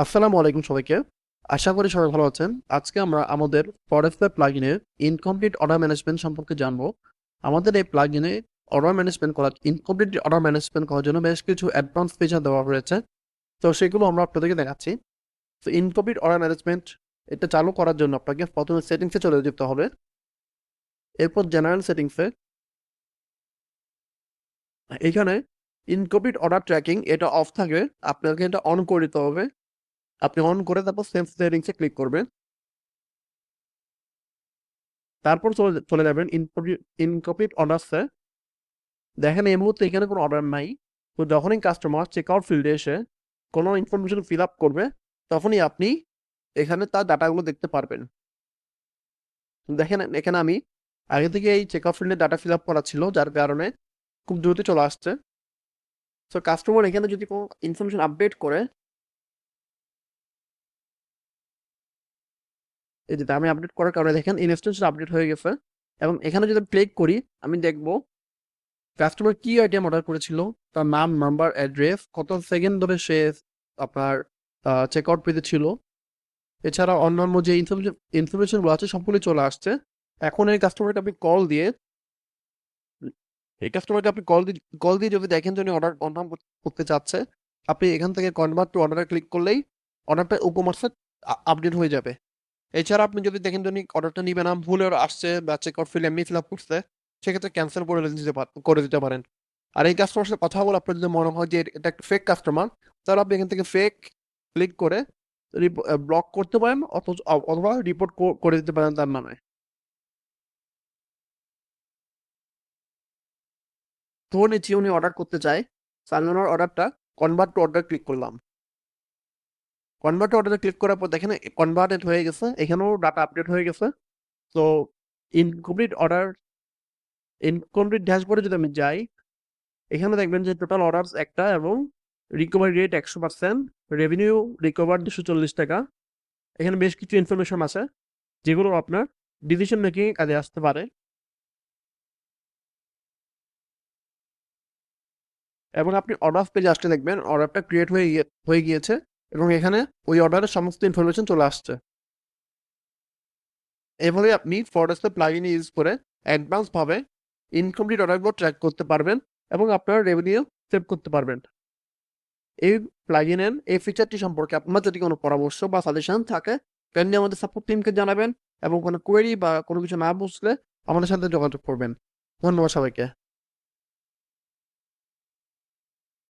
আসসালামু আলাইকুম সবাইকে। আশা করি সবাই ভালো আছেন। আজকে আমরা আমাদের ফরেস্ট্রার প্লাগইনের ইনকমপ্লিট অর্ডার ম্যানেজমেন্ট সম্পর্কে জানবো। আমাদের এই প্লাগইনে ইনকমপ্লিট অর্ডার ম্যানেজমেন্ট করার জন্য বেশ কিছু অ্যাডভান্স ফিচার দেওয়া হয়েছে। তো সেগুলো আমরা আপনাদেরকে দেখাচ্ছি। তো ইনকমপ্লিট অর্ডার ম্যানেজমেন্ট এটা চালু করার জন্য আপনাকে প্রথমে সেটিংসে চলে যেতে হবে। এরপর জেনারেল সেটিংসে এখানে ইনকমপ্লিট অর্ডার ট্র্যাকিং এটা অফ থাকে, আপনাকে এটা অন করে দিতে হবে। আপনি অন করে তারপর সেভ সেটিংসে ক্লিক করবেন। তারপর চলে চলে যাবেন ইনকমপ্লিট অর্ডারসে। দেখেন এই মুহূর্তে এখানে কোনো অর্ডার নাই। তো যখনই কাস্টমার চেক আউট ফিল্ডে এসে কোনো ইনফরমেশন ফিল আপ করবে, তখনই আপনি এখানে তার ডাটাগুলো দেখতে পারবেন। দেখেন এখানে আমি আগে থেকে এই চেক আউট ফিল্ডে ডাটা ফিল আপ করা ছিল, যার কারণে খুব দ্রুত চলে আসছে। তো কাস্টমার এখানে যদি কোনো ইনফরমেশন আপডেট করে, এই যে আমি আপডেট করার কারণে দেখেন ইনস্ট্যান্স আপডেট হয়ে গেছে। এবং এখানে যদি ক্লিক করি, আমি দেখবো কাস্টমার কি আইটেম অর্ডার করেছিল, তার নাম, নাম্বার, অ্যাড্রেস, কত সেকেন্ড ধরে সে আপনার চেক আউট পেতে ছিল। এছাড়া অন্যান্য যে ইনফরমেশনগুলো আছে সবগুলো চলে আসছে। এখন এই কাস্টমারকে আপনি কল দিয়ে যদি দেখেন যে উনি অর্ডার কনফার্ম করতে চাচ্ছে, আপনি এখান থেকে কনভার্ট টু অর্ডারে ক্লিক করলেই অর্ডারটা উপমার্সে আপডেট হয়ে যাবে। এছাড়া আপনি যদি দেখেন যে উনি অর্ডারটা নিবে না, ভুলে আসছে বা চেক আউট ফিল এমনি ফিল আপ করছে, সেক্ষেত্রে ক্যান্সেল করে দিতে পারেন। আর এই কাস্টমার সাথে কথা বলে আপনার যদি মনে হয় যে এটা একটা ফেক কাস্টমার, তাহলে আপনি এখান থেকে ফেক ক্লিক করে ব্লক করতে পারেন, অথবা রিপোর্ট করে দিতে পারেন তার নামে। ধরে নিচ্ছি উনি অর্ডার করতে চায়, সালমানের অর্ডারটা কনভার্ট টু অর্ডার ক্লিক করলাম। কনভার্ট টু অর্ডারে ক্লিক করার পর দেখেন কনভার্টেড হয়ে গেছে, এখানেও ডাটা আপডেট হয়ে গেছে। তো ইনকমপ্লিট অর্ডার ইনকমপ্লিট ড্যাশবোর্ডে যদি আমি যাই, এখানে দেখবেন যে টোটাল অর্ডার একটা এবং রিকভারি রেট 100%, রেভিনিউ রিকভার 240 টাকা। এখানে বেশ কিছু ইনফরমেশন আছে যেগুলো আপনার ডিসিশন মেকিং কাজে আসতে পারে। এবং আপনি অর্ডার পেজে আসলে দেখবেন অর্ডারটা ক্রিয়েট হয়ে গিয়েছে, এবং এখানে ওই অর্ডারের সমস্ত ইনফরমেশন চলে আসছে। এভাবে আপনি ফরেস্টের প্লাগইন ইউজ করে অ্যাডভান্স ভাবে ইনকমপ্লিট অর্ডারগুলো ট্র্যাক করতে পারবেন এবং আপনার রেভিনিউ সেভ করতে পারবেন। এই প্লাগইনের এই ফিচারটি সম্পর্কে আপনার যদি কোনো পরামর্শ বা সাজেশন থাকে, কাইন্ডলি আমাদের সাপোর্ট টিমকে জানাবেন। এবং কোনো কোয়েরি বা কোনো কিছু না বুঝলে আমাদের সাথে যোগাযোগ করবেন। ধন্যবাদ সবাইকে।